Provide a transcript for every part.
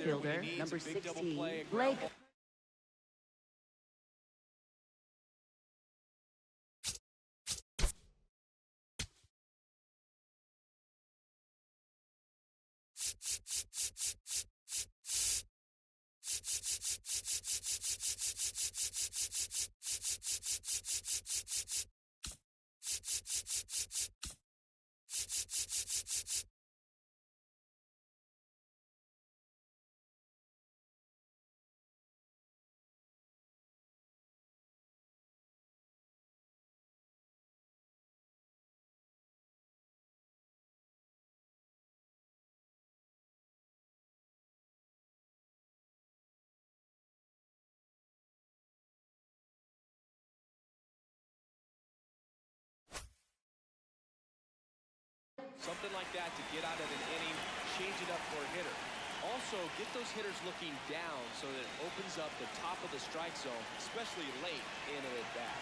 fielder, number 16, Blake. Something like that to get out of an inning, change it up for a hitter. Also, get those hitters looking down so that it opens up the top of the strike zone, especially late in an at-bat.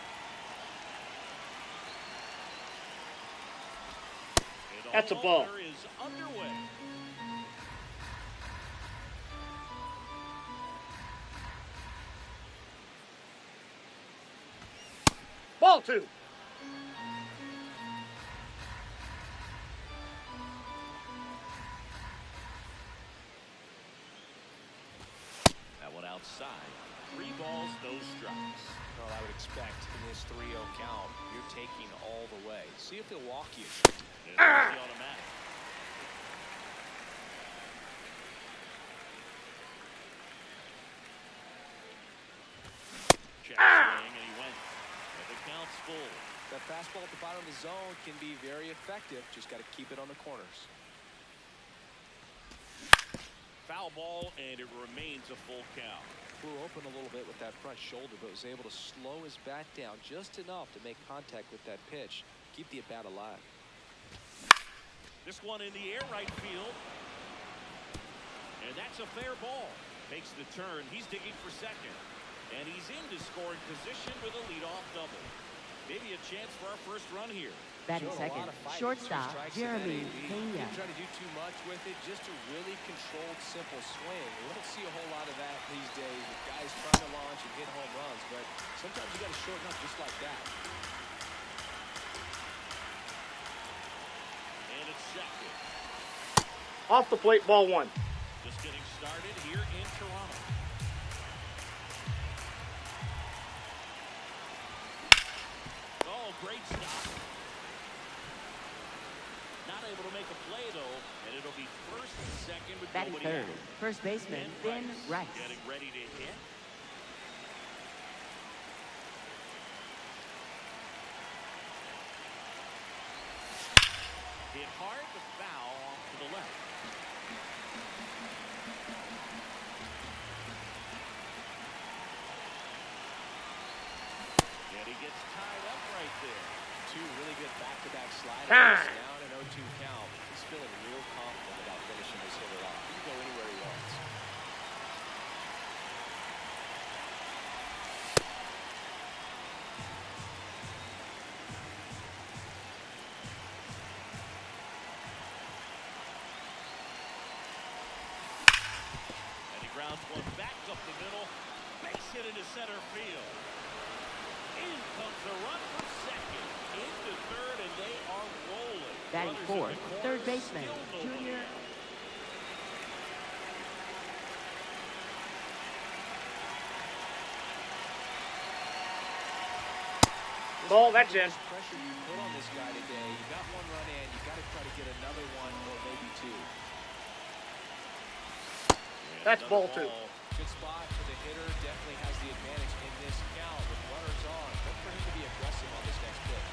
That's a ball. Is underway. Ball 2. That one outside. 3 balls, no strikes. Well, I would expect in this 3-0 count, you're taking all the way. See if they'll walk you. It's automatic. Check swing, and he went. And the count's full. That fastball at the bottom of the zone can be very effective. Just got to keep it on the corners. Foul ball, and it remains a full count. Flew open a little bit with that front shoulder, but was able to slow his bat down just enough to make contact with that pitch. Keep the at-bat alive. This one in the air, right field. And that's a fair ball. Takes the turn. He's digging for second. And he's into scoring position with a leadoff double. Maybe a chance for our first run here. Batting second, shortstop, Jeremy Pena. Try to do too much with it, just a really controlled, simple swing. We don't see a whole lot of that these days with guys trying to launch and hit home runs, but sometimes you got to shorten up just like that. And it's second. Off the plate, ball 1. Just getting started here in Toronto. Oh, great stop. Not able to make a play, though, and it'll be first and second with Batting nobody third, out. first baseman, Ben Rice. Getting ready to hit. Hit hard, the foul off to the left. And he gets tied up right there. 2 really good back-to-back sliders. Down an 0-2 count. He's feeling real confident about finishing this hitter off. He can go anywhere he wants. And he grounds one back up the middle. Base hit into center field. In comes the run from second. Into third, and they are rolling. Batting Runners in fourth, the corner, third baseman, still nobody Junior. out. Ball, that's in. Pressure you put on this guy today. You got 1 run in. You got to try to get another 1 or maybe 2. That's ball 2. Good spot for the hitter. Definitely has the advantage in this count with runners on. Look for him to be aggressive on this next pitch.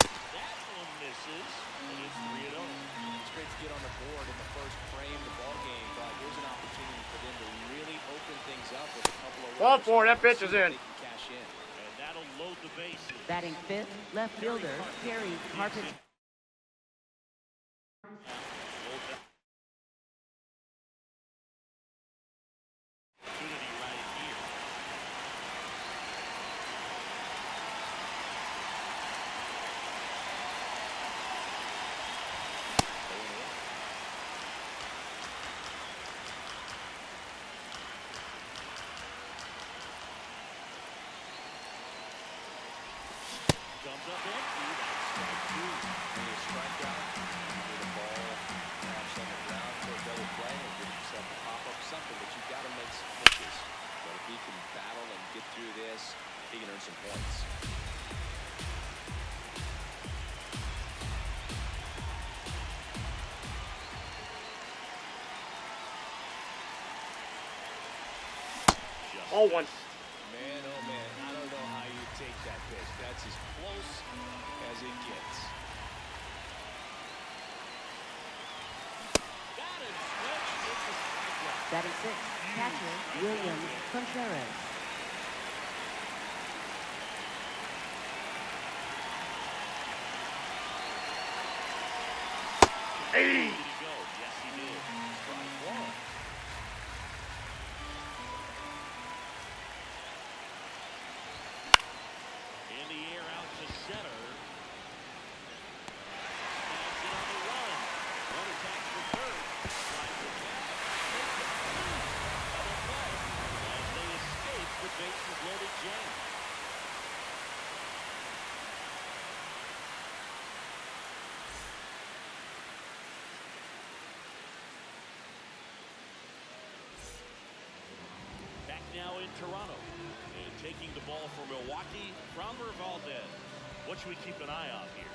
That one misses, and it's 3-0. It's great to get on the board in the first frame of the ball game, but here's an opportunity for them to really open things up with a couple of Ball runners. 4, that pitch is in. They can cash in. And that'll load the bases. Batting fifth, left fielder, Gary Carpenter. Opportunity right here. Ball 1. Man, oh man, I don't know how you take that pitch. That's as close as it gets. Got it. Switch. It's a strikeout. Batting six, catcher William Contreras. Hey! Did he go? Yes, he did. Strike one. In the air out to center. Snags it on the run. One attacks for third. Slides it back. Takes it through. Double play. As they escape the bases loaded jam. Back now in Toronto. And taking the ball for Milwaukee, Framber Valdez. What should we keep an eye on here?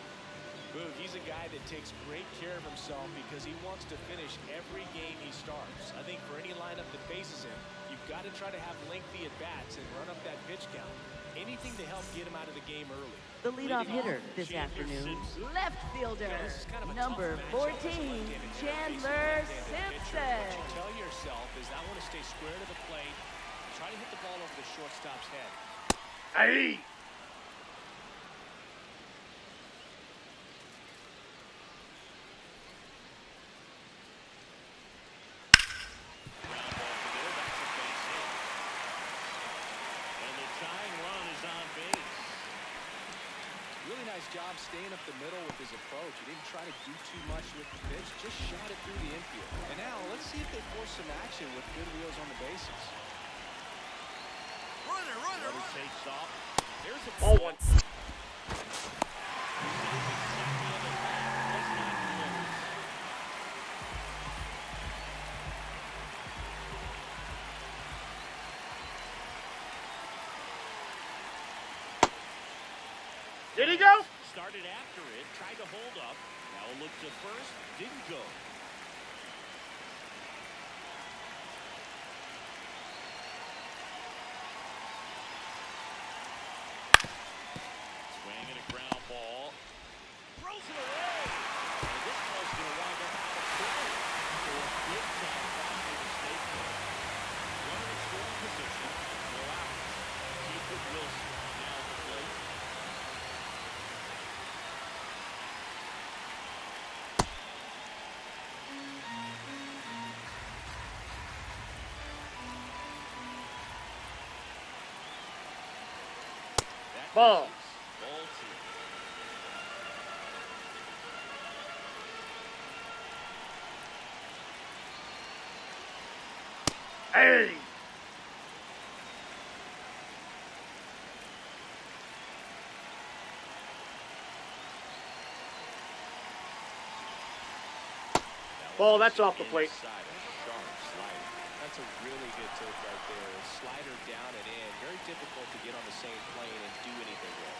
Boog, he's a guy that takes great care of himself because he wants to finish every game he starts. I think for any lineup that faces him, you've got to try to have lengthy at-bats and run up that pitch count. Anything to help get him out of the game early. The leadoff hitter this afternoon, left fielder, number 14, Chandler Simpson. What you tell yourself is I want to stay square to the plate, try to hit the ball over the shortstop's head. Hey! Ground ball to there. That's a base hit. And the tying run is on base. Really nice job staying up the middle with his approach. He didn't try to do too much with the pitch, just shot it through the infield. And now let's see if they force some action with good wheels on the bases. Runner takes off. There's a Ball 1. Did he go? Started after it, tried to hold up. Now a look to first, didn't go. Swing and a ground ball. Throws it away. And this ball's going to wind up out of play. So a big time possible mistake there. Runner in scoring position, no out. Keith Wilson now at the plate. That Ball. misses. Ball two. Hey! Ball, that's off the plate. Inside, a sharp slider. That's a really good take right there. A slider down and in. Very difficult to get on the same plane and do anything with.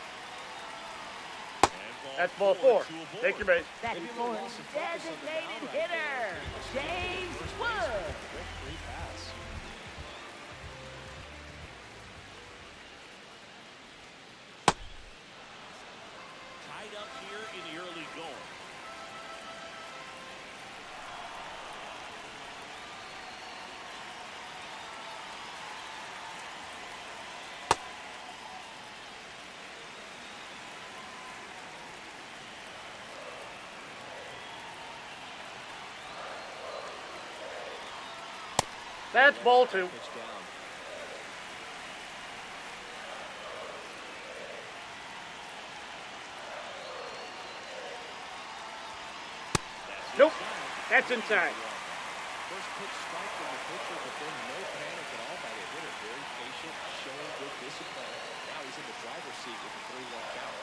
And That's ball 4. to a board. Take your base. Batting Maybe a little fourth, loss of focus on the designated mound right there. hitter, Pretty much James first base Wood. with a quick free pass. Tied up here in the early going. That's ball 2. Pitch down. Nope. That's inside. First pitch strike from the pitcher, but then no panic at all by the hitter. Very patient, showing good discipline. Now he's in the driver's seat with the 3-1 count.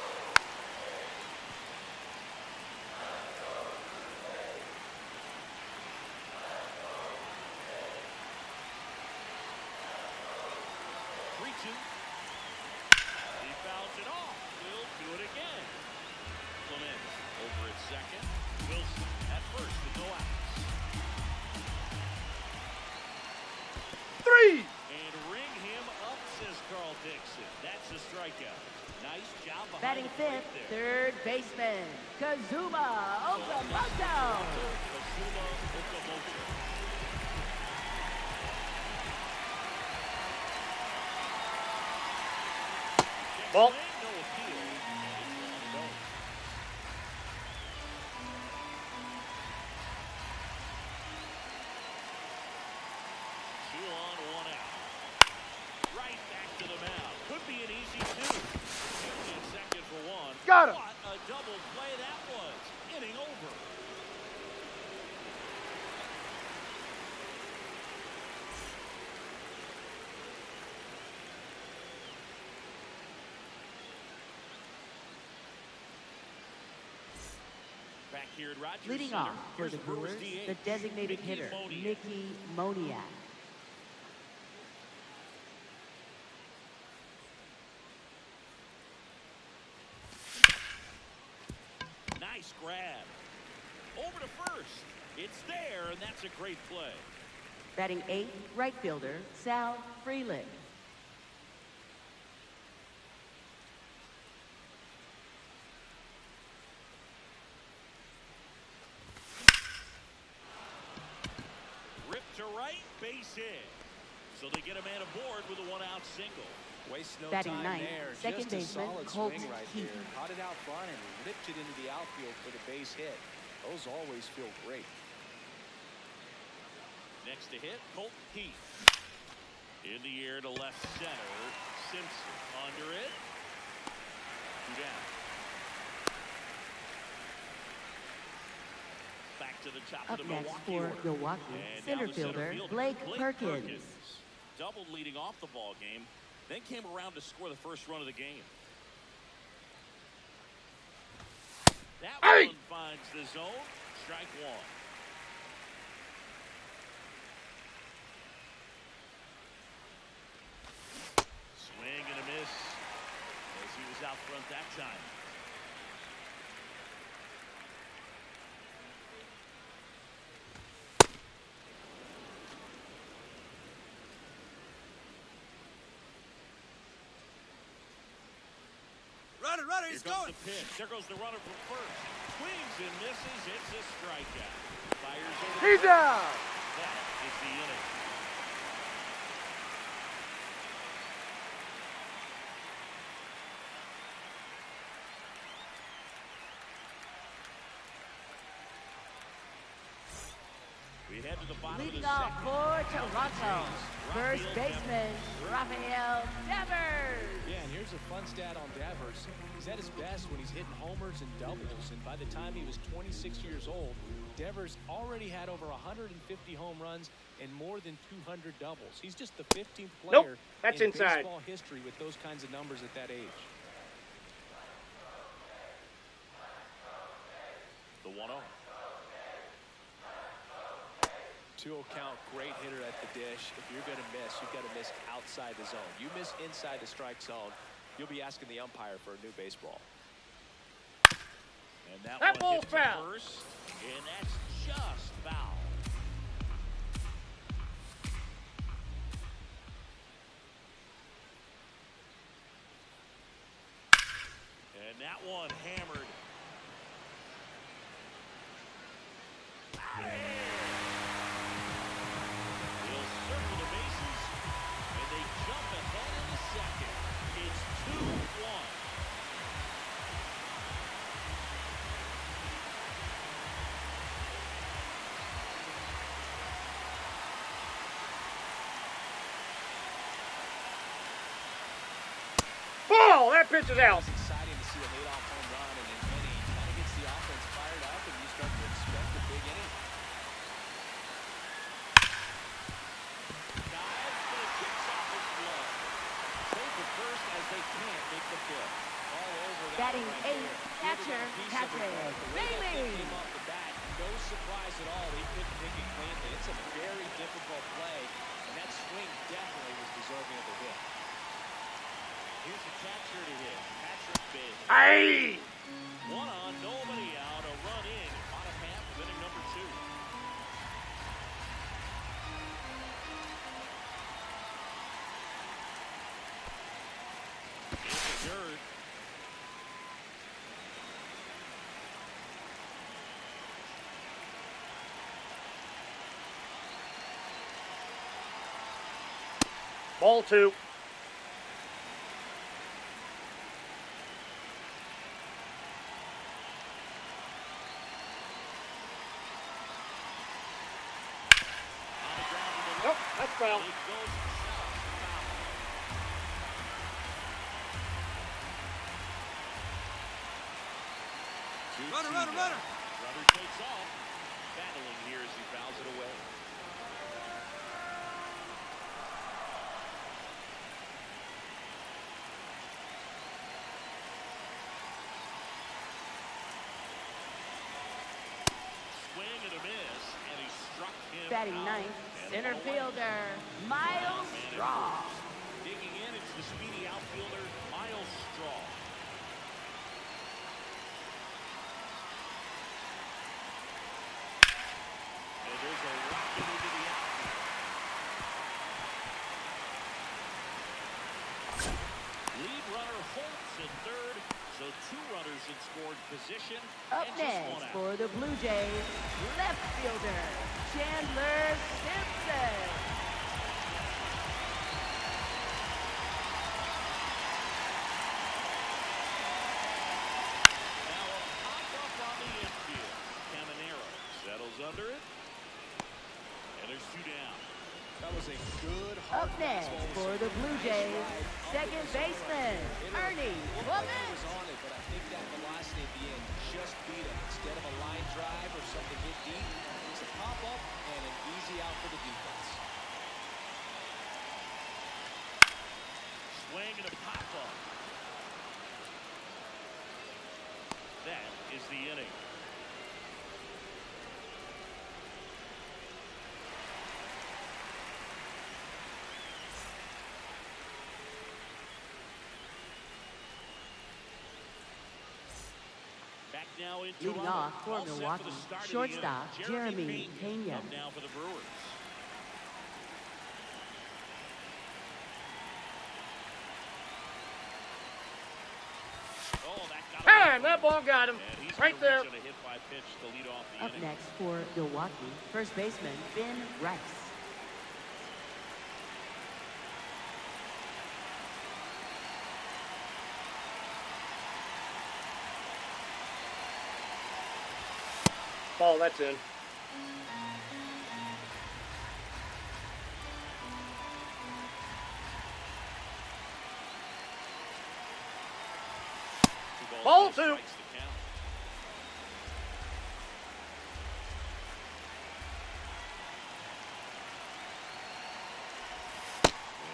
He fouls it off. Will do it again. Clemens over at second. Wilson at first with no outs. 3! And ring him Batting to plate fifth, there. third baseman, Kazuma Okamoto. Kazuma Okamoto. Ball. No appeal. It's 1-0. Two on, one out. Right back to the mound. Could be an easy two. 15 seconds for one. Got him. What a double play that was. Inning over. Back here at Rogers Leading Center, off for here's the Brewers, DH, the designated Mickey hitter, Moniak. Mickey Moniak. Nice grab. Over to first. It's there, and that's a great play. Batting eighth, right fielder, Sal Freeland. Ripped to right, base hit. So they get a man aboard with a one-out single. Waste no Batting time ninth, there. second Just a baseman, solid Colt swing right Keith. there. Caught it out front and ripped it into the outfield for the base hit. Those always feel great. Next to hit, Colt Keith. In the air to left center. Simpson under it. Two down. Back to the top Up of the next Milwaukee for order. Milwaukee, And center now the center fielder, fielder, Blake Perkins. Doubled leading off the ball game, then came around to score the first run of the game. That one finds the zone. Strike one. Swing and a miss as he was out front that time. Runner, Here he's comes going. the pitch. There goes the runner from first. Swings and misses. It's a strikeout. Fires over. He's out. That is the inning. We head to the bottom Leading of the off second. for Toronto, first baseman, Rafael Devers. Yeah, and here's a fun stat on Devers. He's at his best when he's hitting homers and doubles, and by the time he was 26 years old, Devers already had over 150 home runs and more than 200 doubles. He's just the 15th player That's in inside. baseball history with those kinds of numbers at that age. The 1-0. 2-0 count, great hitter at the dish. If you're going to miss, you've got to miss outside the zone. You miss inside the strike zone, you'll be asking the umpire for a new baseball. And that That one ball's hits to foul. first, and that's just foul. And that one hammered. He'll circle the bases, and they jump ahead in the second. It's 2-1. Ball. That pitch is out. It's exciting to see a leadoff home run in an inning. Kind of gets the offense fired up, and you start to expect a big inning. Dives, but it kicks off his glove. Safe at first as they can't make the play. All over that Batting right eighth, there. catcher, Giving a piece of it. Patrick The way that thing Bailey. came off the bat, no surprise at all. He couldn't pick it cleanly. It's a very difficult play, and that swing definitely was deserving of a hit. Here's the catcher to hit, Patrick Bailey. Aye. One on, nobody out, a run in, bottom half of inning number 2. In the dirt. Ball 2. Nope, that's foul. Runner takes off. Battling here as he fouls it away. Swing and a miss, and he struck him Batting out. ninth, And center one away. fielder, Miles Straw. Digging in, it's the speedy outfielder, Miles Straw. And there's a rocket into the outfield. Lead runner Holtz in third, so 2 runners in scored position. Up and just one next out. for the Blue Jays, left fielder, Chandler Simpson. Now a pop-up on the infield. Caminero settles under it. And there's 2 down. That was a good Up hard next fastball. for the Blue Jays, second baseman, Ernie Woman. was on it, but I think that velocity at the end just beat him. Instead of a line drive or something hit deep, it's a pop-up and an easy out for the defense. Swing and a pop-up. That is the inning. Back now in Leading Toronto. off for All set Milwaukee, the start of the shortstop inning. Jeremy Pena. Up now for the Brewers. Oh, that got Bam! away. That ball got him. And he's Right gonna there. reach on a hit by pitch to lead off the Up inning. next for Milwaukee, first baseman, Ben Rice. Ball, that's in. Ball No 2. strikes to count.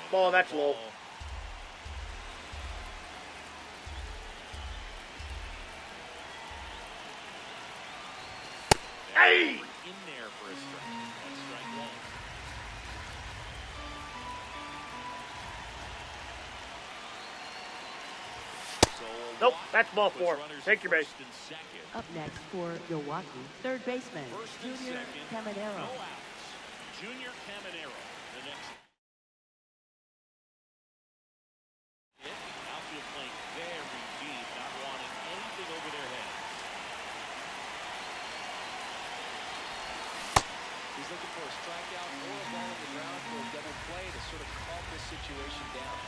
And Ball, that's the low. ball. Hey! In there for a strike. That's strike 1. So a Nope, walk that's ball puts 4. runners Take at your base. first and second. Up next for Milwaukee, third baseman, First and Junior second. Caminero. No outs. Junior Caminero, the next. Outfield playing very deep, not wanting anything over their heads. He's looking for a strikeout or a ball on the ground for a double play to sort of calm this situation down.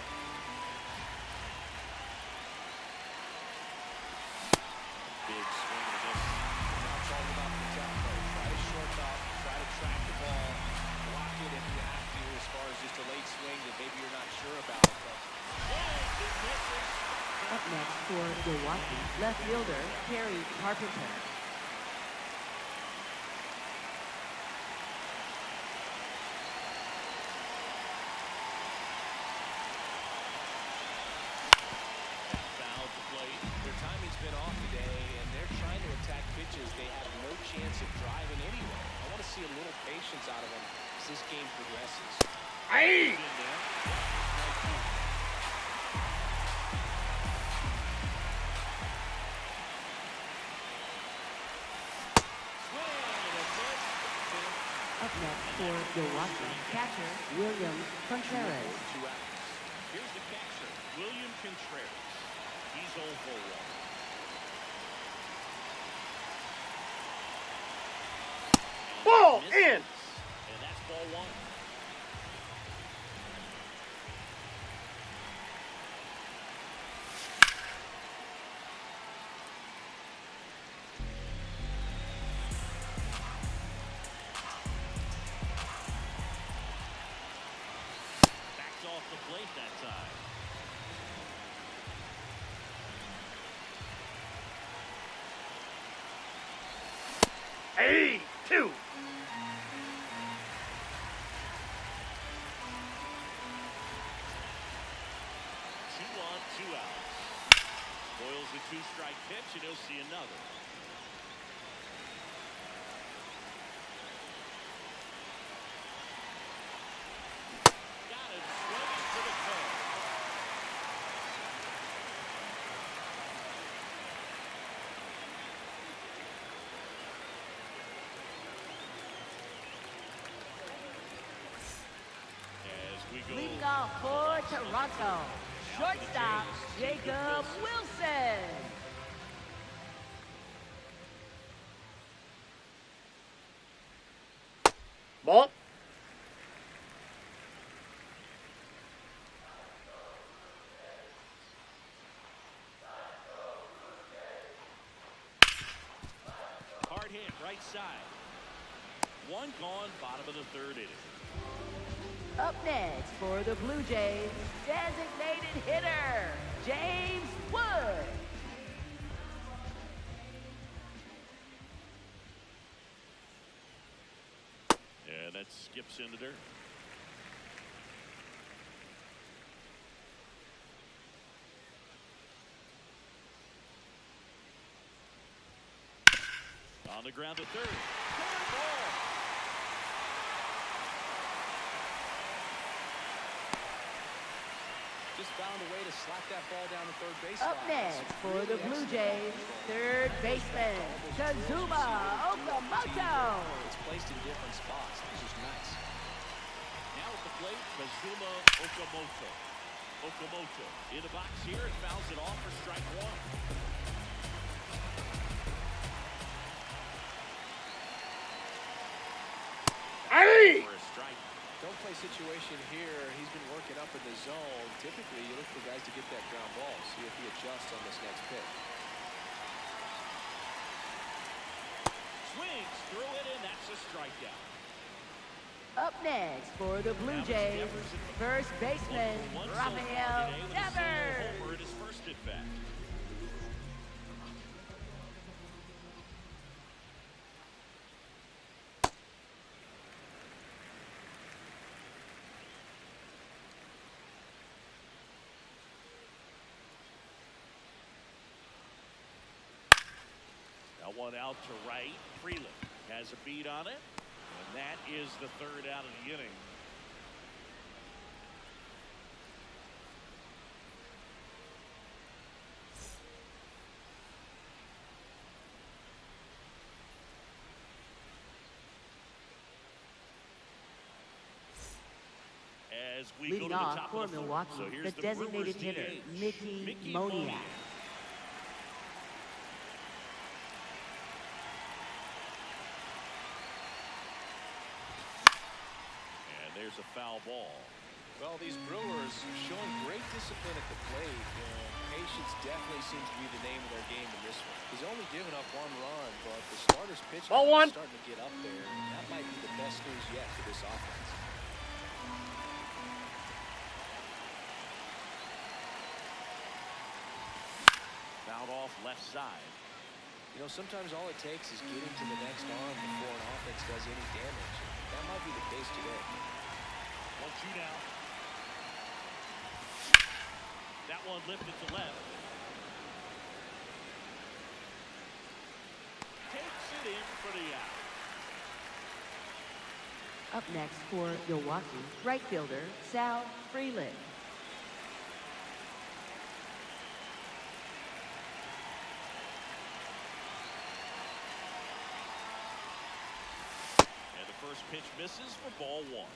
Big swing and a miss. Now it's all about the tempo. Try to short up, try to track the ball, block it if you have to, as far as just a late swing that maybe you're not sure about. But Up next for Milwaukee, left fielder, Terry Carpenter. Fouled the plate. their timing's been off today, and they're trying to attack pitches they have no chance of driving anyway. I want to see a little patience out of them as this game progresses. Hey! In there. Swing and a miss. Up next for Milwaukee, catcher, William Contreras. 2 outs. Here's the catcher, William Contreras. He's 0 for 1. Ball Misses. in. And that's ball 1. Hey, 2. 2 outs. Boyle's a 2-strike pitch, and he'll see another. Got it, swinging for the curve. As we go. Leading off for Toronto, shortstop Jacob Wilson. Ball. Hard hit, right side. One gone, bottom of the 3rd inning. Up next for the Blue Jays, designated hitter, James Wood. Yeah, that skips into dirt. On the ground to 3rd. Third ball. Just found a way to slap that ball down the third base Up line. next It's for really the Blue excellent. Jays, third baseman, Kazuma Okamoto. It's placed in different spots. This is nice. Now at the plate, Kazuma Okamoto. Okamoto in the box here and fouls it off for strike 1. Hey! For a strike. Don't play situation here. He's been working up in the zone. Typically, you look for guys to get that ground ball. See if he adjusts on this next pitch. Swings through it, and that's a strikeout. Up next for the Blue Jays, first baseman, Rafael Devers. Homer at his first at bat. Now one out to right. Freeland has a beat on it. And that is the 3rd out of the inning. As we go Leading to the off top for of the 4th. Milwaukee, So here's the Brewers designated hitter, DH, Mickey Moniak. And there's a foul ball. Well, these Brewers showing great discipline at the plate, and patience definitely seems to be the name of their game in this one. He's only given up 1 run, but the starter's pitch Ball count 1. is starting to get up there, and that might be the best news yet for this offense. Fouled off left side. You know, sometimes all it takes is getting to the next arm before an offense does any damage. That might be the case today. 1-2 now. That one lifted to left. Takes it in for the out. Up next for Milwaukee, right fielder, Sal Freeland. And the first pitch misses for ball 1.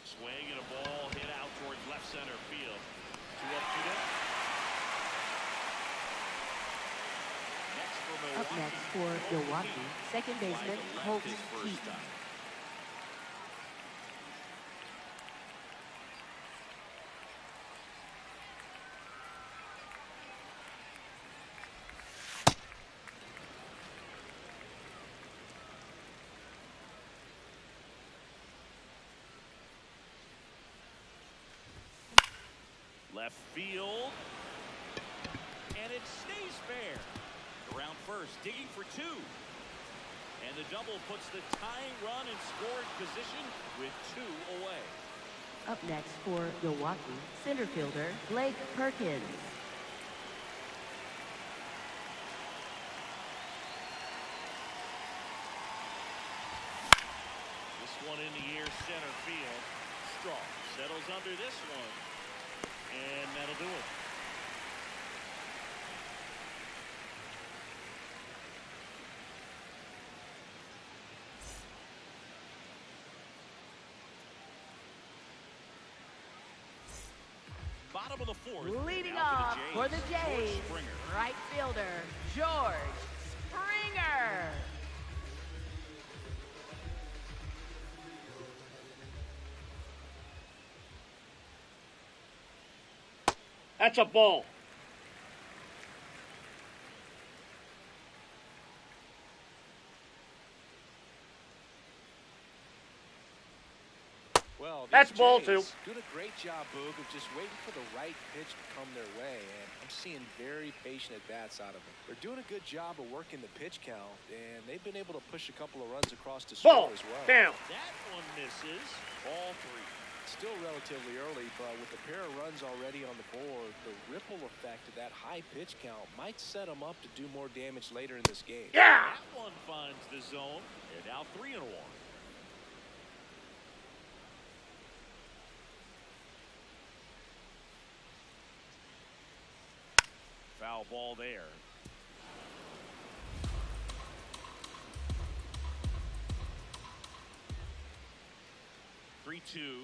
Swing and a ball hit out towards left center field. 2 up, 2 down. Next for Milwaukee. Up next for Milwaukee, second baseman, Wide to left Colton his first Keaton. time. Left field. And it stays fair. Around first, digging for two. And the double puts the tying run in scoring position with 2 away. Up next for Milwaukee, center fielder Blake Perkins. This one in the air, center field. Strong settles under this one. And that'll do it. Bottom of the fourth. Leading Now off for the Jays, George Springer. right fielder George Springer. That's a ball. Well, That's these ball Jays two. doing a great job, Boog, of just waiting for the right pitch to come their way, and I'm seeing very patient at-bats out of them. They're doing a good job of working the pitch count, and they've been able to push a couple of runs across the Ball. score as well. Down. That one misses. Ball 3. Still relatively early, but with a pair of runs already on the board, the ripple effect of that high pitch count might set them up to do more damage later in this game. Yeah. That one finds the zone. And now 3-1. Foul ball there. Three-two.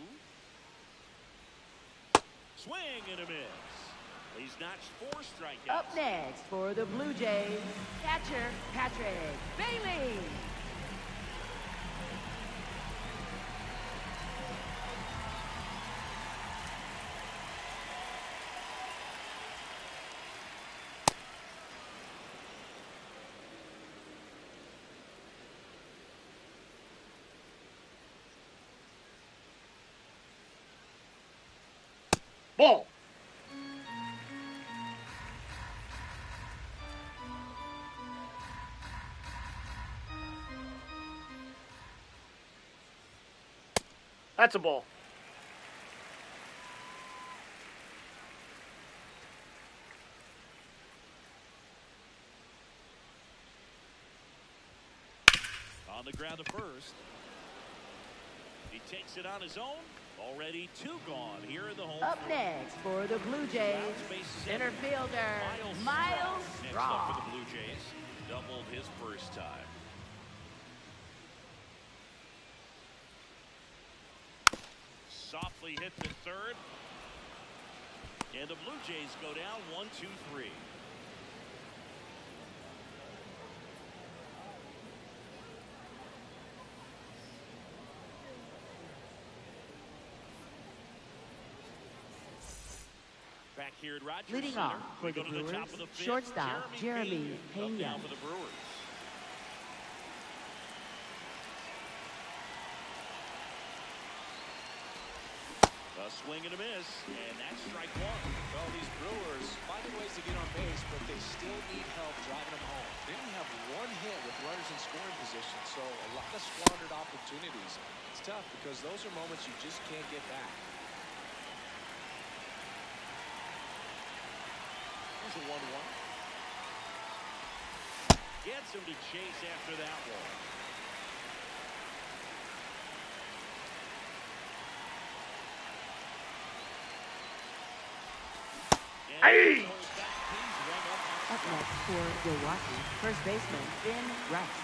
Swing and a miss. He's notched 4 strikeouts. Up next for the Blue Jays, catcher Patrick Bailey. Ball. That's a ball. On the ground to first. He takes it on his own. Already 2 gone here in the home. Up next for the Blue Jays, center fielder Miles Next up Straw. for the Blue Jays. Doubled his first time. Softly hit to third. And the Blue Jays go down 1-2-3. Back here at Rogers Leading Center, off for we the go to the Brewers, top of the fifth. shortstop Jeremy Up Pena. now for the Brewers. A swing and a miss, and that's strike 1. Well, these Brewers finding ways to get on base, but they still need help driving them home. They only have 1 hit with runners in scoring position, so a lot of squandered opportunities. It's tough because those are moments you just can't get back. Here's a 1-1. Gets him to chase after that one. Aye. Up next for Milwaukee, first baseman Finn Rice.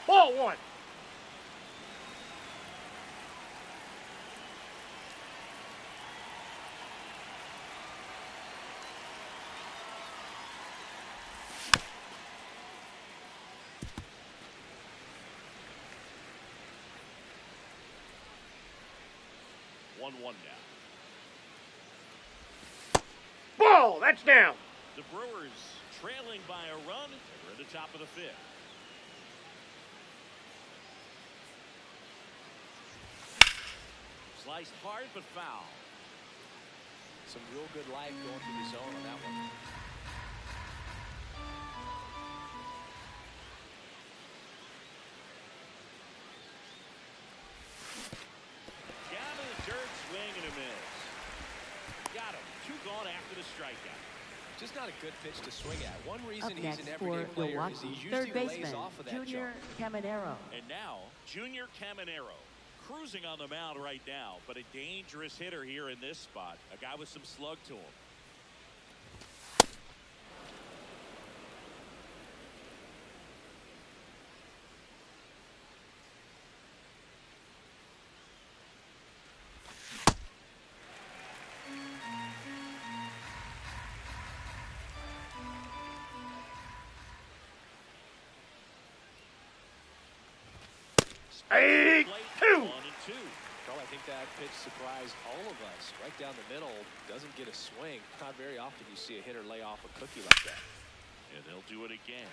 Ball 1. One now. Ball. That's down. The Brewers trailing by a run. We're at the top of the fifth. Sliced hard, but foul. Some real good life going through the zone on that one. Down to the dirt, swing and a miss. Got him. 2 gone after the strikeout. Just not a good pitch to swing at. One Up reason he's next an everyday for player is he Milwaukee, usually third lays baseman, off of that Junior jump. Caminero. And now, Junior Caminero. Cruising on the mound right now, but a dangerous hitter here in this spot. A guy with some slug to him. Hey, 2. 1-2. Well, I think that pitch surprised all of us. Right down the middle, doesn't get a swing. Not very often you see a hitter lay off a cookie like that. And they'll do it again.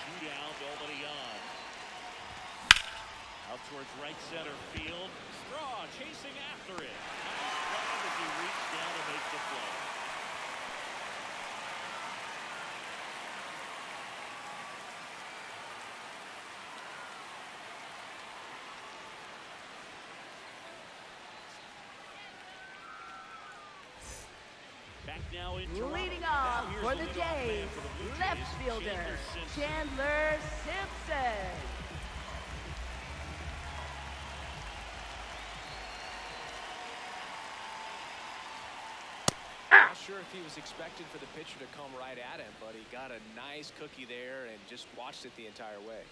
Two down, nobody on. Out towards right center field. Straw chasing after it. Nice drive as he reached down to make the play. Back now in Toronto. Leading Now off here's for the the leadoff man Jays, for the Blue Jays, left fielder, Chandler Simpson. Chandler Simpson. Not sure if he was expecting for the pitcher to come right at him, but he got a nice cookie there and just watched it the entire way.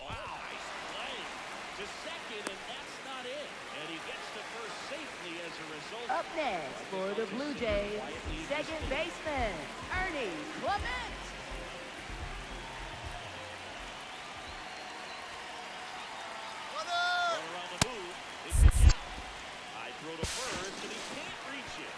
Wow, nice play. To second, and that's not it. And he gets to first safely as a result. Up next for the Blue Jays, second baseman, Ernie Clement. Runner on the move. It's it out. I throw to first, and he can't reach it.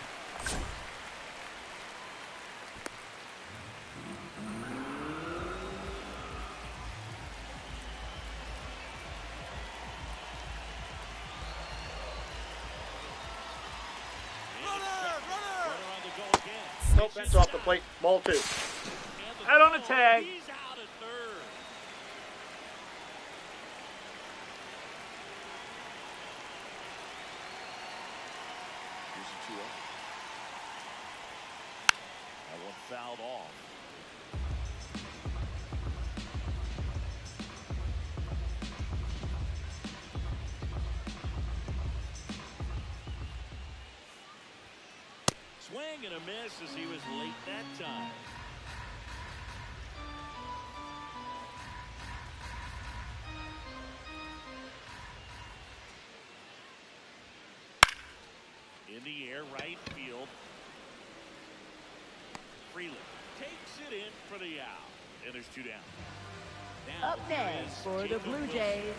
Runner on the go again. Nope, that's off the plate. Ball 2. And Out on the throw. tag. He's out at third. Here's a 2-0. That one fouled off. Swing and a miss as he was late that time. In the air, right field. Freeland takes it in for the out. And there's 2 down. Now, Up next for the Jacob Blue Wilson. Jays,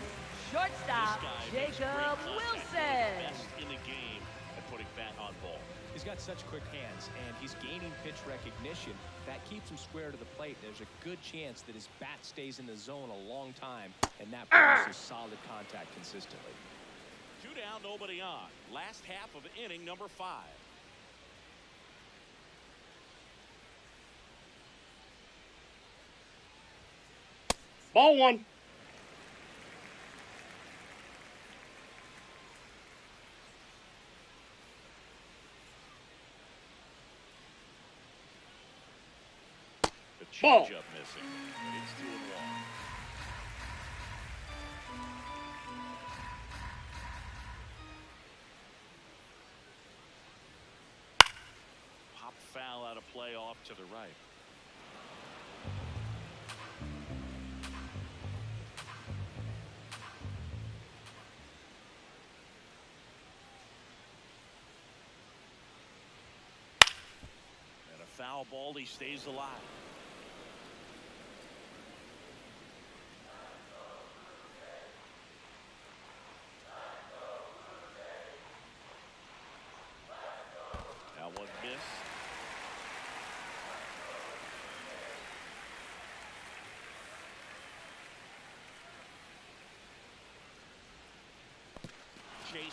shortstop, This guy makes great Jacob contact. Wilson. Best in the game at putting bat on ball. He's got such quick hands, and he's gaining pitch recognition. That keeps him square to the plate. There's a good chance that his bat stays in the zone a long time, and that produces solid contact consistently. 2 down, nobody on. Last half of inning number 5. Ball 1. The Ball. changeup missing. And it's 2-1. Pop foul out of play off to the right. And a foul ball, he stays alive.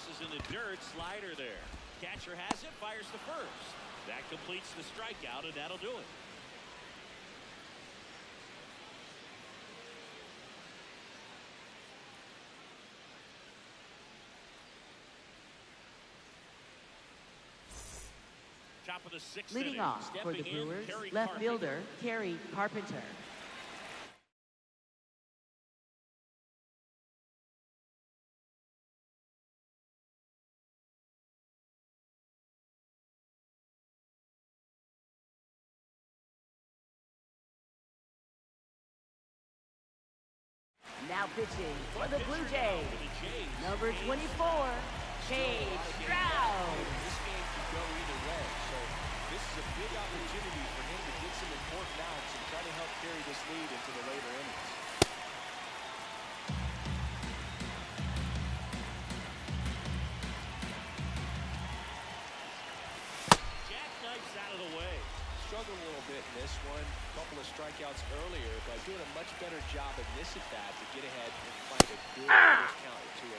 Tosses in the dirt. Slider there. Catcher has it. Fires to first. That completes the strikeout, and that'll do it. Top of the sixth Leading inning. off for the Stepping in, Brewers, Kerry left Carpenter. fielder Kerry Carpenter. Now pitching for the Blue Jays, For the Jays. number 24, Cade Stroud. This game could go either way, so this is a big opportunity for him to get some important outs and try to help carry this lead into the later innings. Jackknifes out of the way. Struggled a little bit in this one. A couple of strikeouts earlier, but doing a much better job at this at bat to get ahead and find a good first count at 2-0.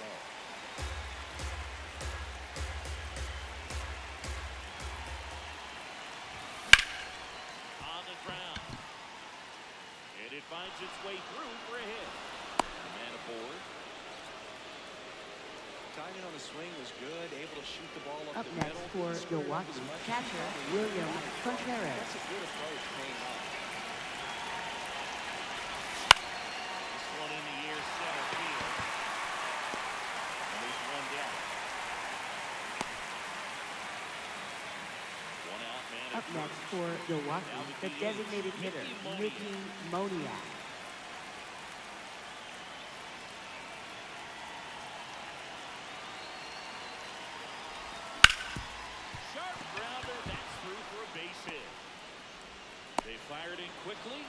On the ground. And it finds its way through for a hit. The man aboard. Timing on the swing was good, able to shoot the ball up Up the next middle. for Didn't square it up Milwaukee, as much as he catcher probably William wanted to. Contreras. That's a good approach, paying off. This one in the air center field. And there's one down. One out, man. Up next for Milwaukee, the designated hitter Mickey Moniak. Sharp grounder. That's through for a base hit. They fired in quickly,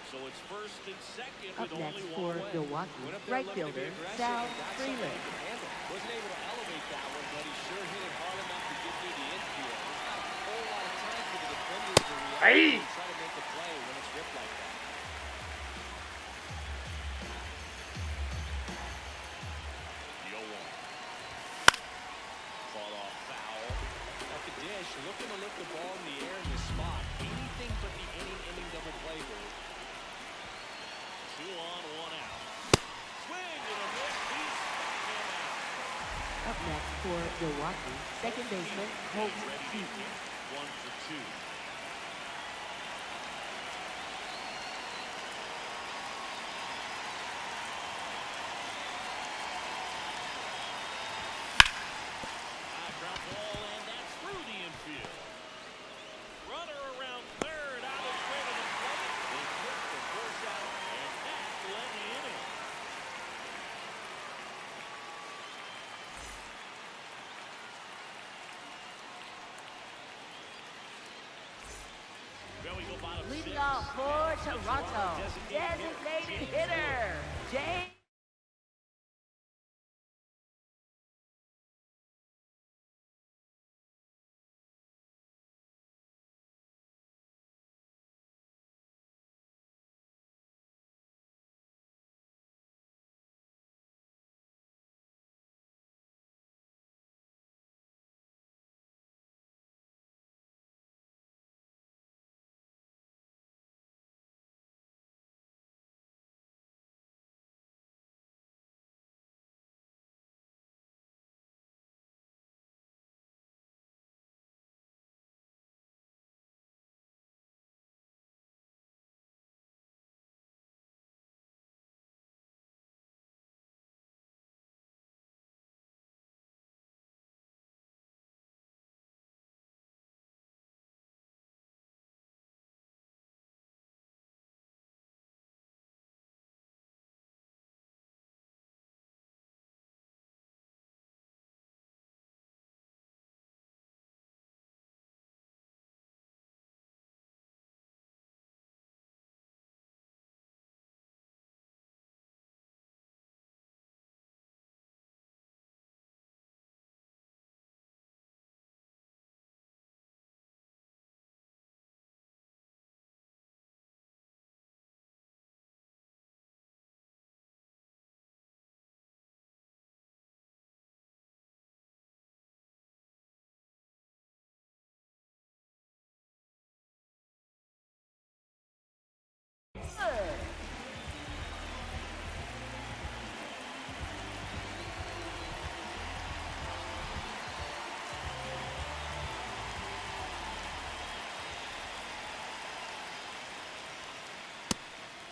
so it's first and second Up with next only for one away. Milwaukee, Went up there right looking to be fielder aggressive Sal and got something Freeland. he could handle. Wasn't able to elevate that one, but he sure hit it hard enough to get through the infield. There's not a whole lot of time for the defenders to react Hey! and try to make a play when it's ripped like that. 0-1. Fought off foul. At the dish, looking to lift the ball in the air in this spot. Anything but the inning double play move. 2 on, 1 out. Swing and a miss. He struck him out. Up next for Milwaukee, second baseman Colton Ready to Keaton. hit. 1 for 2. High ground ball, and that's through the infield. Runner around third, on his way to the plate. They took the first out, and that led the inning. Well, we go bottom Leading six. off for That's Toronto, designated designated hitter James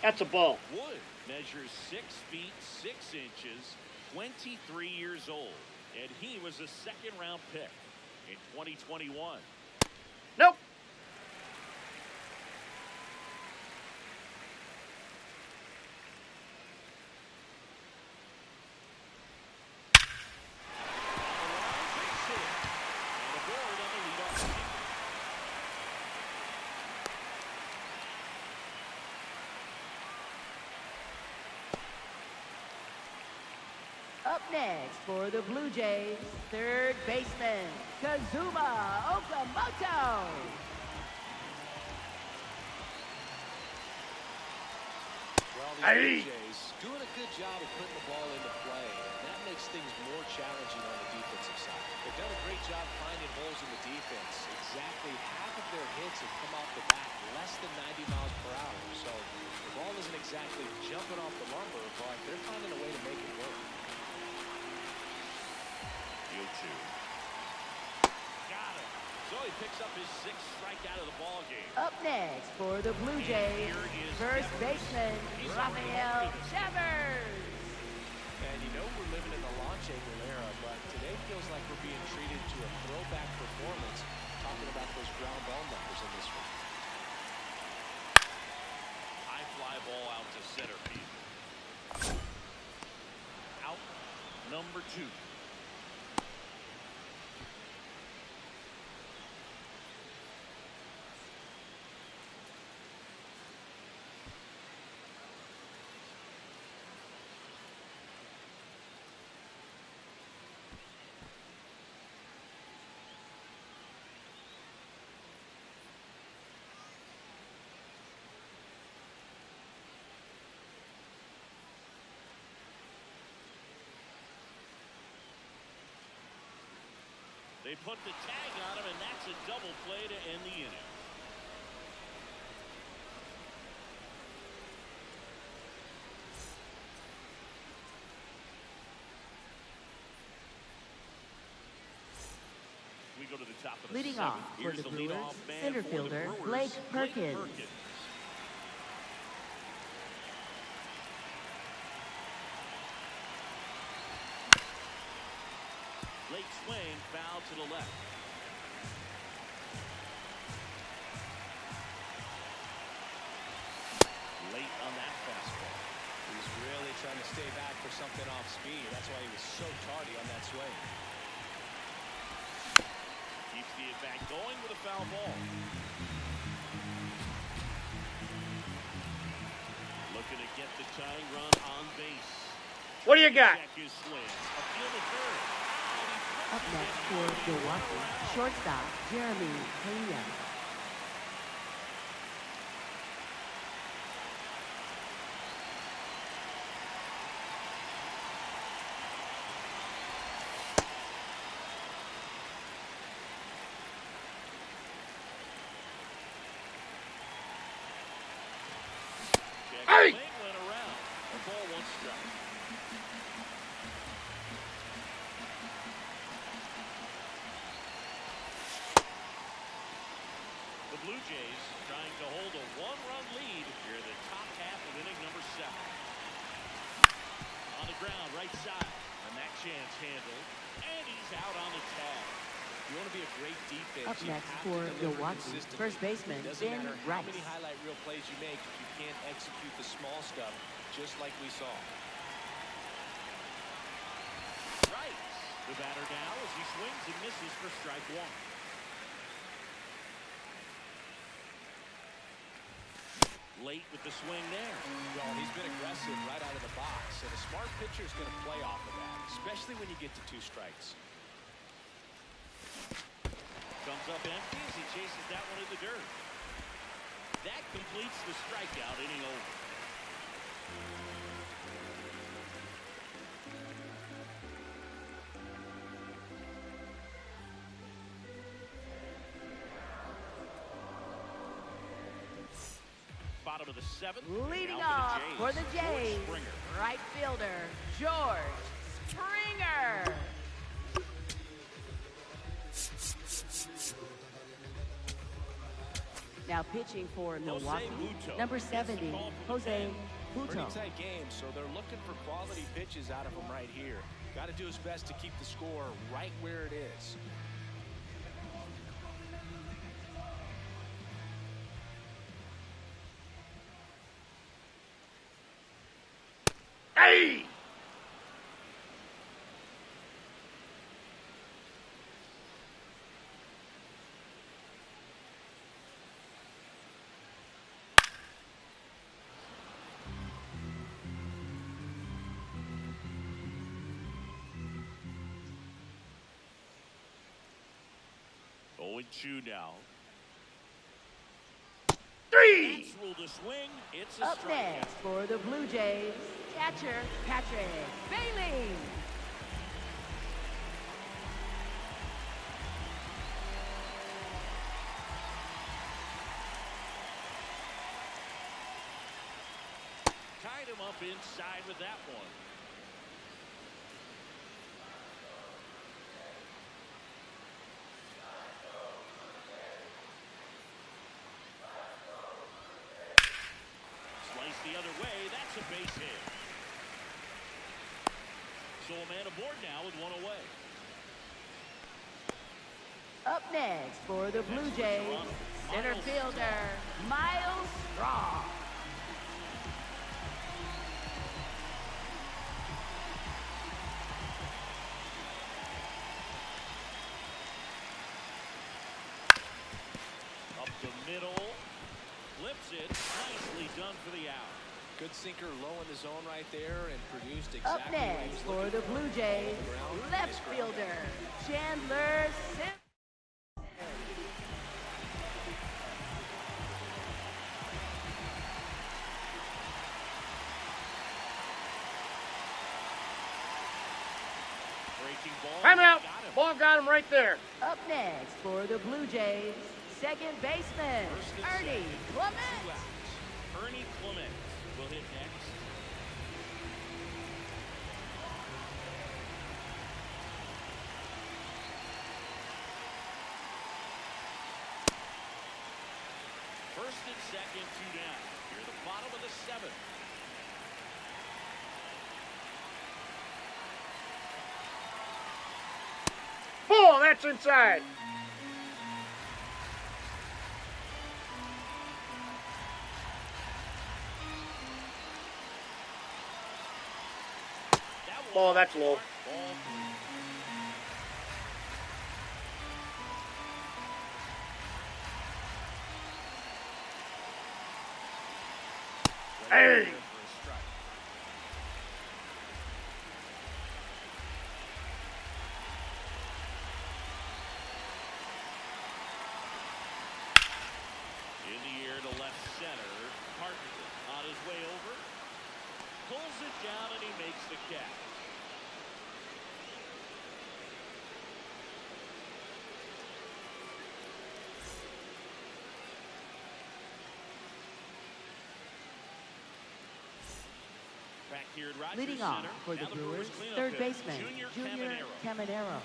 That's a ball. Wood measures 6 feet 6 inches, 23 years old, and he was a second-round pick in 2021. Nope. Up next for the Blue Jays, third baseman, Kazuma Okamoto. Well, the Hey. Blue Jays doing a good job of putting the ball into play, and that makes things more challenging on the defensive side. They've done a great job finding holes in the defense. Exactly half of their hits have come off the bat less than 90 miles per hour. So the ball isn't exactly jumping off the lumber, but they're finding a way to make it work. 0-2. Got it. So he picks up his 6th strikeout of the ball game. Up next for the Blue Jays, first baseman, Rafael Devers. And you know we're living in the launch angle era, but today feels like we're being treated to a throwback performance, talking about those ground ball numbers in this one. High fly ball out to center field. Out number 2. They put the tag on him, and that's a double play to end the inning. We go to the top of the Leading 7th. off for Here's the the Brewers, leadoff man center for the fielder, Brewers, Blake Perkins. Late swing, foul to the left. Late on that fastball. He was really trying to stay back for something off speed. That's why he was so tardy on that swing. Keeps the at-bat going with a foul ball. Looking to get the tying run on base. What do you got? Check his swing. A field to third. Up next for Milwaukee, shortstop, Jeremy Pena. Hey! Went around. A ball, 1 strike. The Blue Jays trying to hold a 1-run lead here in the top half of inning number 7. On the ground, right side. And that chance handled. And he's out on the tag. You want to be a great defense. Up you next have for to deliver Milwaukee, consistently. first baseman, Doesn't Ben matter how Rice. many highlight reel plays you make if you can't execute the small stuff, just like we saw. Rice, the batter now as he swings and misses for strike 1. Late with the swing there. Well, he's been aggressive right out of the box, and a smart pitcher is going to play off of that, especially when you get to 2 strikes. Comes up empty as he chases that one in the dirt. That completes the strikeout, inning over. Bottom of the 7th. Leading Now off for the Jays, George Springer. right fielder, George Springer. Now pitching for Milwaukee, Butto number gets the 70, call for the Jose day. Butto. Pretty tight game, so they're looking for quality pitches out of him right here. Got to do his best to keep the score right where it is. Hey! Oh, 2 now. Three! That's ruled a swing. It's a Up strikeout. next for the Blue Jays, catcher Patrick Bailey. Tied him up inside with that one. Slice the other way. That's a base hit. So a man aboard now with 1 away. Up next for the Blue Jays, center fielder Miles Straw. Up the middle. Flips it. Nicely done for the out. Good sinker low in the zone right there and produced Up exactly what he next was for looking the Blue Jays, left fielder Chandler Simpson. Breaking ball. Time out. Got him. Ball got him right there. Up next for the Blue Jays, second baseman First and Ernie second. 2 Clement. outs. Ernie Clement will hit next. First and second, 2 down. Here the bottom of the 7th. Ball, that's inside. That one Ball, that's low. Ball 3. Hey! For a strike. In the air to left center. Carpenter on his way over. Pulls it down and he makes the catch. Back here at Rogers Leading off Center. for the Now Brewers, cleanup third hitter, baseman Junior Junior Caminero. Caminero.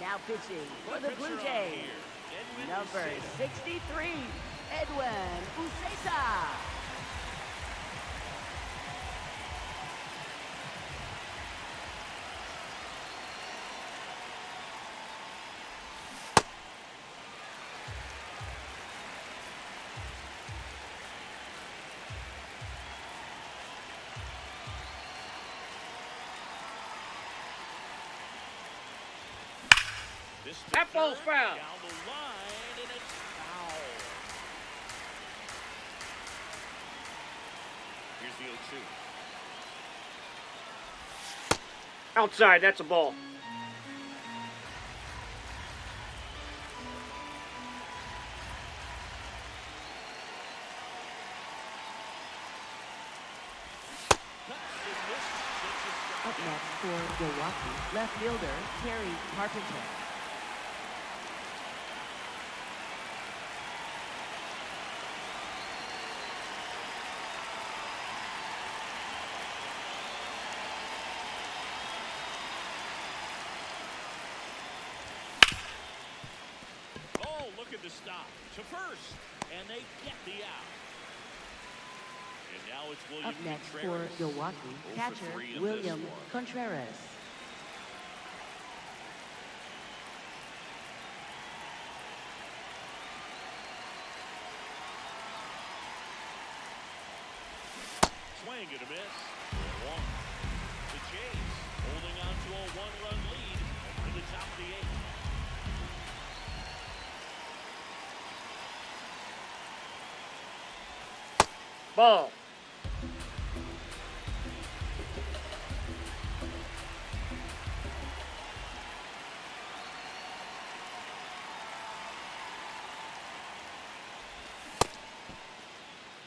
Now pitching for the Blue Jays, number 63, Edwin Uceta. That ball's foul. Down the line, and it's foul. Here's the 0-2. Outside, that's a ball. Up next for Milwaukee, left fielder Terry Carpenter. looking to stop to first, and they get the out. And now it's William Up next for Contreras. Milwaukee, 0 for catcher 3 in William this one. Contreras. Swing and a miss. 1. The Jays holding on to a 1-run lead in the top of the 8th. Ball.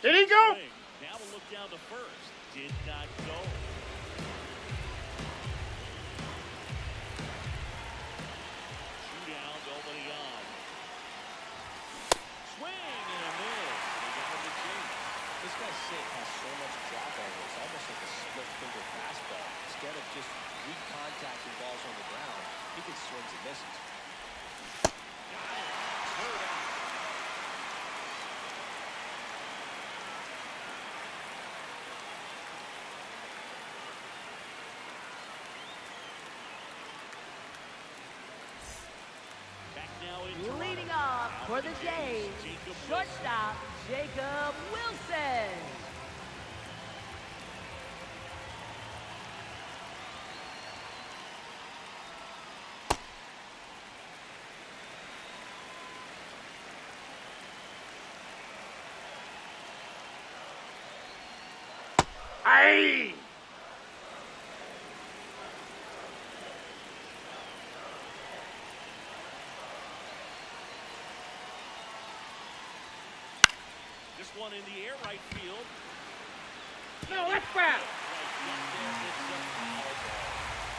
Did he go? Swing. Now we'll look down to first. Did not go. Two down, nobody on. Swing and a miss. They got him to Jays. This guy's sit has so much drop on it. It's almost like a split finger fastball. Instead of just weak contact and balls on the ground, he gets swings and misses. Got it. Third out. Back now in Toronto. Leading off for the Jays, Jacob Wilson. shortstop Jacob Wilson. Aye. This one in the air, right field. No, that's foul. Right field there. It's a foul ball.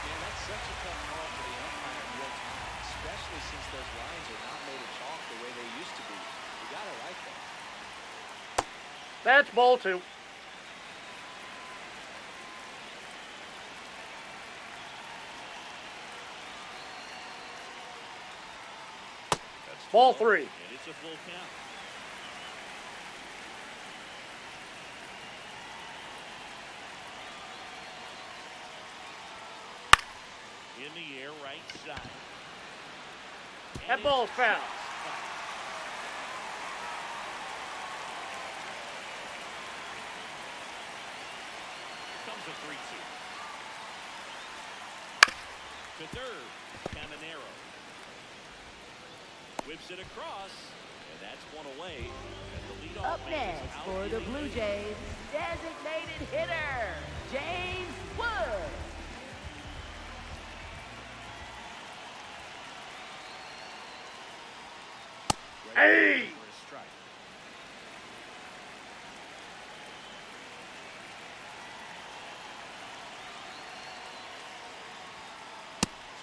Yeah, that's such a tough call for the umpire in real time, especially since those lines are not made of chalk the way they used to be. You gotta like that. That's ball 2. That's Ball 2-0, 3. And it's a full count. In the air, right side. That And ball's it's foul. Comes a 3-2. To third, Caminero. Whips it across, and that's one away. And the leadoff Up man is next out for in the Blue inning. Jays, designated hitter James Wood. Hey! For a strike.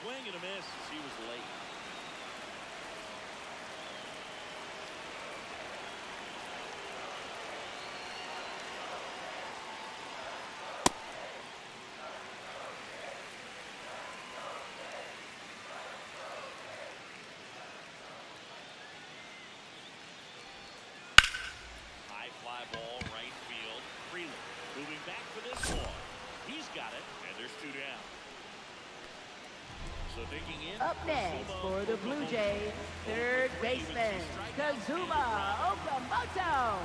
Swing and a miss as he was late. High fly ball, right field. Freeland moving back for this one. He's got it, and there's 2 down. So digging in. Up next for the Blue Jays, third baseman Kazuma Okamoto.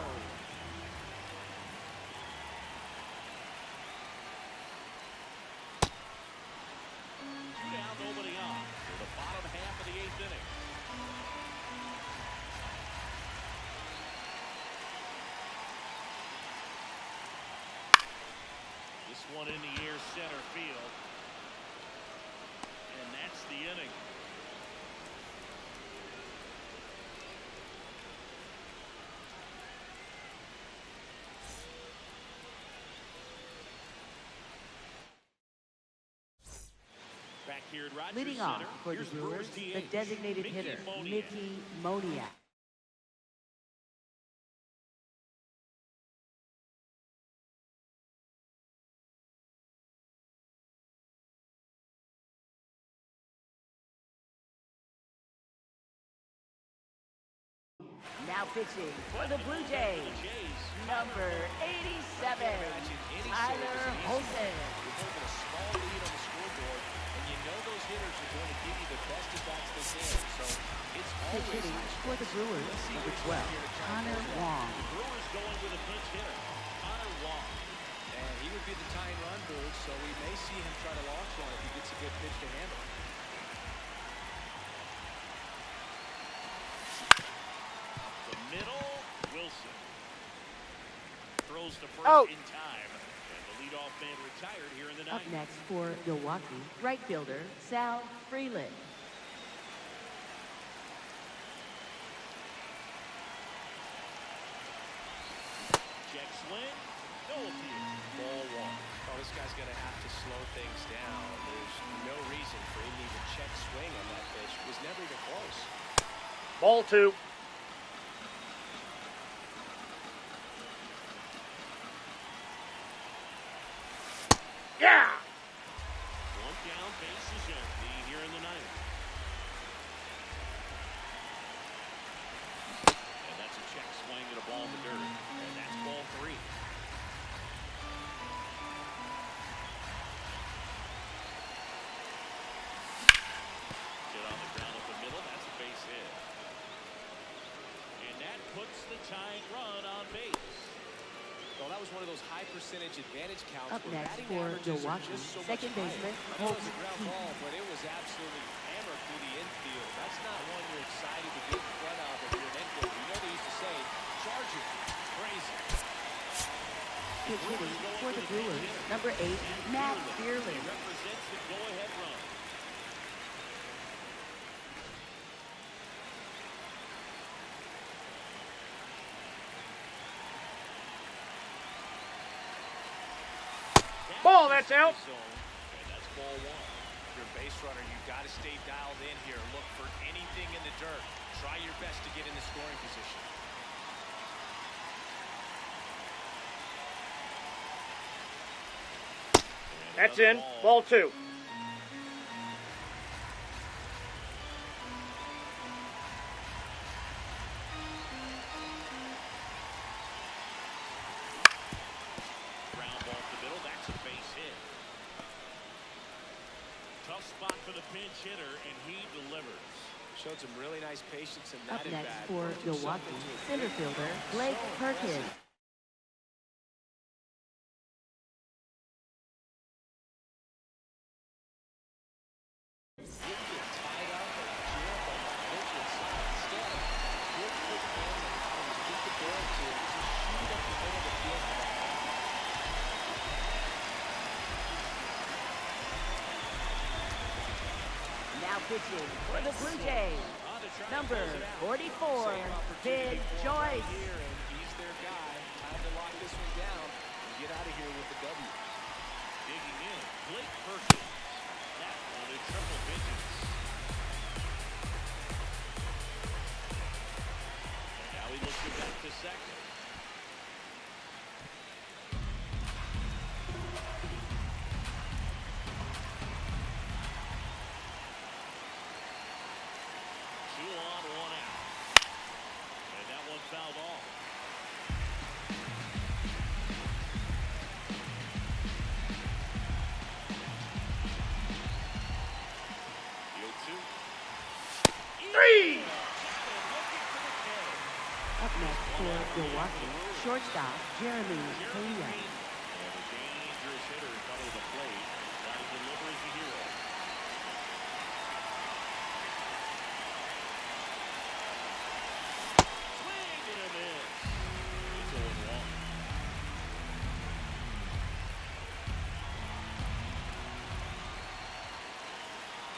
Two down, nobody on. For the bottom half of the 8th inning. This one in the air, center field. And that's the inning. Back here at Rogers Leading off Center, for the here's Brewers, the DH, designated Mickey hitter Moniak. Mickey Moniak. Now pitching for the Blue Jays, number 87, Tyler Holton. You're holding a small lead on the scoreboard, and you know those hitters are going to give you the best at bats they can. So it's always Pitching for the Brewers, number 12, Connor Wong. The Brewers going with a pinch hitter, Connor Wong. And he would be the tying run, Booge, so we may see him try to launch one if he gets a good pitch to handle. The middle, Wilson. Throws to first Out. in time. And the leadoff man retired here in the Up ninth. next for Milwaukee, right fielder Sal Freeland. Check swing. No appeal. Ball one. Oh, this guy's going to have to slow things down. There's no reason for him to even check swing on that pitch. It was never even close. Ball 2. Yeah! One down, base is empty here in the ninth. And that's a check swing and a ball in the dirt. And that's ball 3. Hit on the ground up the middle. That's a base hit. And that puts the tying run on base. Well, that was one of those high percentage advantage counts. Up where next batting for averages are Milwaukee, just so much second higher. baseman, I know it was a Colton ground ball, but it was absolutely hammered through the infield. That's not one you're excited to get in front of if you're an infielder. You know they used to say, charge it, crazy. Pitch hitting for the Brewers, number 8, Matt Fearley. He represents the go-ahead run. Ball, that's out. And that's ball 1. If you're a base runner, you've got to stay dialed in here. Look for anything in the dirt. Try your best to get in the scoring position. That's in. Ball 2. Ground ball to the middle. That's a base hit. Tough spot for the pinch hitter, and he delivers. Showed some really nice patience in Up that next at-bat. for Working Milwaukee, something to center it. fielder Blake So Perkins. impressive. You get tied up or jump on the pitches. Instead, good quick handling, how to get the ball to it, just shoot up the middle of the field for that ball. Now pitching for the Blue Jays, On to try to number close it out. 44, Same opportunity Sid for him Joyce. right here, and he's their guy. Time to lock this one down and get out of here with the W. Digging in, Blake Perkins. That one in triple digits. And now he looks it back to second. Two on, one out. And that one fouled off. The 0-2. 3! Up next for Milwaukee, shortstop Jeremy Pena. And a dangerous hitter coming to the plate. Got to deliver as a hero. Swing and a miss. It's 0-1.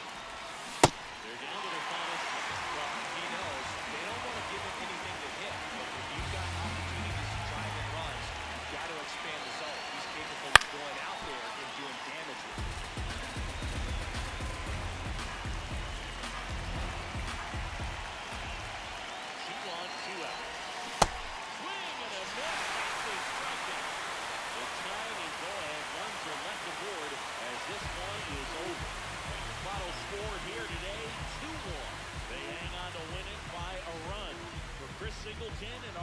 They're down to their final six. Well, he knows they don't want to give him anything to hit, but when you've got opportunities to drive in runs, you've got to expand the zone. in and